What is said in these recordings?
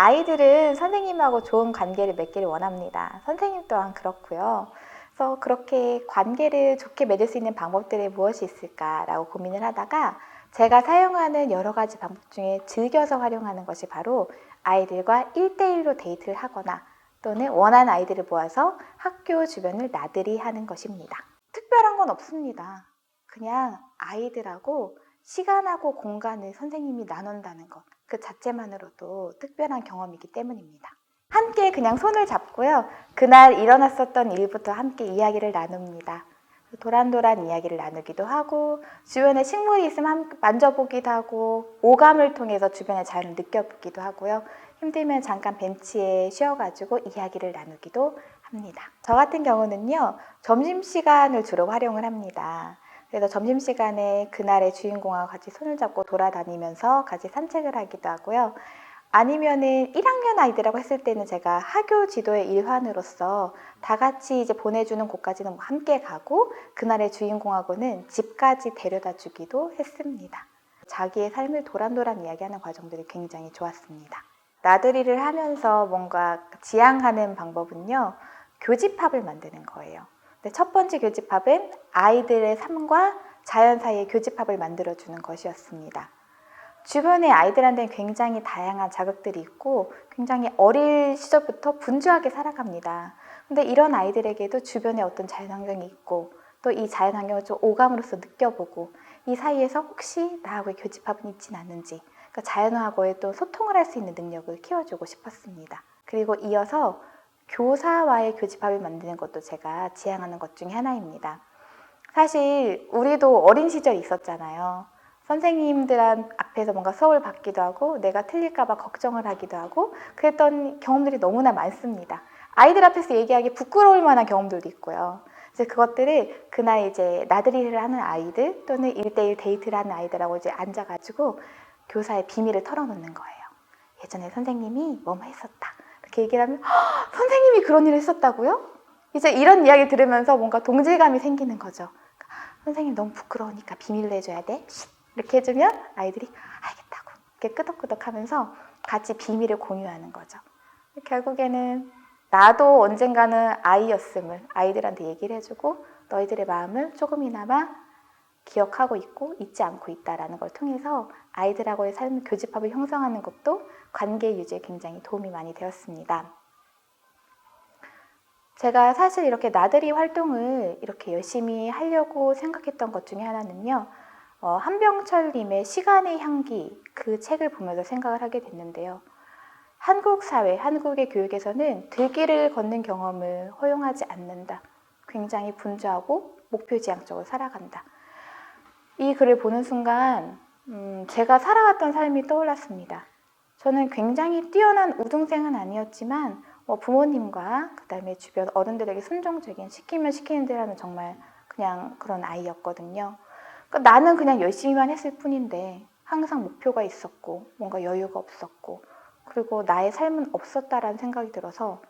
아이들은 선생님하고 좋은 관계를 맺기를 원합니다. 선생님 또한 그렇고요. 그래서 그렇게 관계를 좋게 맺을 수 있는 방법들이 무엇이 있을까라고 고민을 하다가 제가 사용하는 여러 가지 방법 중에 즐겨서 활용하는 것이 바로 아이들과 1대1로 데이트를 하거나 또는 원하는 아이들을 모아서 학교 주변을 나들이 하는 것입니다. 특별한 건 없습니다. 그냥 아이들하고 시간하고 공간을 선생님이 나눈다는 것, 그 자체만으로도 특별한 경험이기 때문입니다. 함께 그냥 손을 잡고요. 그날 일어났었던 일부터 함께 이야기를 나눕니다. 도란도란 이야기를 나누기도 하고 주변에 식물이 있으면 만져보기도 하고 오감을 통해서 주변의 자연을 느껴보기도 하고요. 힘들면 잠깐 벤치에 쉬어가지고 이야기를 나누기도 합니다. 저 같은 경우는요. 점심시간을 주로 활용을 합니다. 그래서 점심시간에 그날의 주인공하고 같이 손을 잡고 돌아다니면서 같이 산책을 하기도 하고요. 아니면은 1학년 아이들하고 했을 때는 제가 학교 지도의 일환으로서 다 같이 이제 보내주는 곳까지는 함께 가고 그날의 주인공하고는 집까지 데려다 주기도 했습니다. 자기의 삶을 도란도란 이야기하는 과정들이 굉장히 좋았습니다. 나들이를 하면서 뭔가 지향하는 방법은요. 교집합을 만드는 거예요. 첫 번째 교집합은 아이들의 삶과 자연 사이의 교집합을 만들어주는 것이었습니다. 주변의 아이들한테는 굉장히 다양한 자극들이 있고 굉장히 어릴 시절부터 분주하게 살아갑니다. 근데 이런 아이들에게도 주변에 어떤 자연환경이 있고 또 이 자연환경을 좀 오감으로써 느껴보고 이 사이에서 혹시 나하고의 교집합은 있진 않는지 그러니까 자연하고의 또 소통을 할 수 있는 능력을 키워주고 싶었습니다. 그리고 이어서 교사와의 교집합을 만드는 것도 제가 지향하는 것 중에 하나입니다. 사실 우리도 어린 시절이 있었잖아요. 선생님들 앞에서 뭔가 수업을 받기도 하고 내가 틀릴까 봐 걱정을 하기도 하고 그랬던 경험들이 너무나 많습니다. 아이들 앞에서 얘기하기 부끄러울 만한 경험들도 있고요. 그래서 그것들을 그날 이제 나들이를 하는 아이들 또는 1대1 데이트를 하는 아이들하고 이제 앉아가지고 교사의 비밀을 털어놓는 거예요. 예전에 선생님이 뭐뭐 했었다. 이렇게 얘기를 하면 선생님이 그런 일을 했었다고요? 이제 이런 이야기 들으면서 뭔가 동질감이 생기는 거죠. 선생님 너무 부끄러우니까 비밀로 해줘야 돼. 이렇게 해주면 아이들이 알겠다고 이렇게 끄덕끄덕 하면서 같이 비밀을 공유하는 거죠. 결국에는 나도 언젠가는 아이였음을 아이들한테 얘기를 해주고 너희들의 마음을 조금이나마 기억하고 있고 잊지 않고 있다는 걸 통해서 아이들하고의 삶의 교집합을 형성하는 것도 관계 유지에 굉장히 도움이 많이 되었습니다. 제가 사실 이렇게 나들이 활동을 이렇게 열심히 하려고 생각했던 것 중에 하나는요. 한병철님의 시간의 향기 그 책을 보면서 생각을 하게 됐는데요. 한국 사회, 한국의 교육에서는 들길을 걷는 경험을 허용하지 않는다. 굉장히 분주하고 목표지향적으로 살아간다. 이 글을 보는 순간 제가 살아왔던 삶이 떠올랐습니다. 저는 굉장히 뛰어난 우등생은 아니었지만 부모님과 그다음에 주변 어른들에게 순종적인 시키면 시키는 대로 하는 정말 그냥 그런 아이였거든요. 그러니까 나는 그냥 열심히만 했을 뿐인데 항상 목표가 있었고 뭔가 여유가 없었고 그리고 나의 삶은 없었다라는 생각이 들어서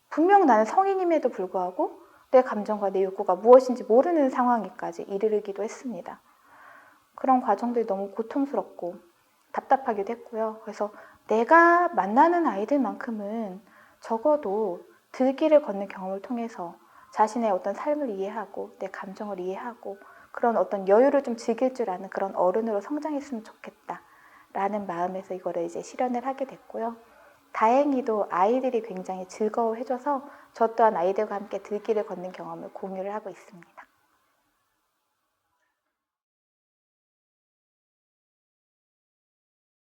분명 나는 성인임에도 불구하고 내 감정과 내 욕구가 무엇인지 모르는 상황에까지 이르기도 했습니다. 그런 과정들이 너무 고통스럽고 답답하기도 했고요. 그래서 내가 만나는 아이들만큼은 적어도 들길을 걷는 경험을 통해서 자신의 어떤 삶을 이해하고 내 감정을 이해하고 그런 어떤 여유를 좀 즐길 줄 아는 그런 어른으로 성장했으면 좋겠다라는 마음에서 이거를 이제 실현을 하게 됐고요. 다행히도 아이들이 굉장히 즐거워해줘서 저 또한 아이들과 함께 들길을 걷는 경험을 공유를 하고 있습니다.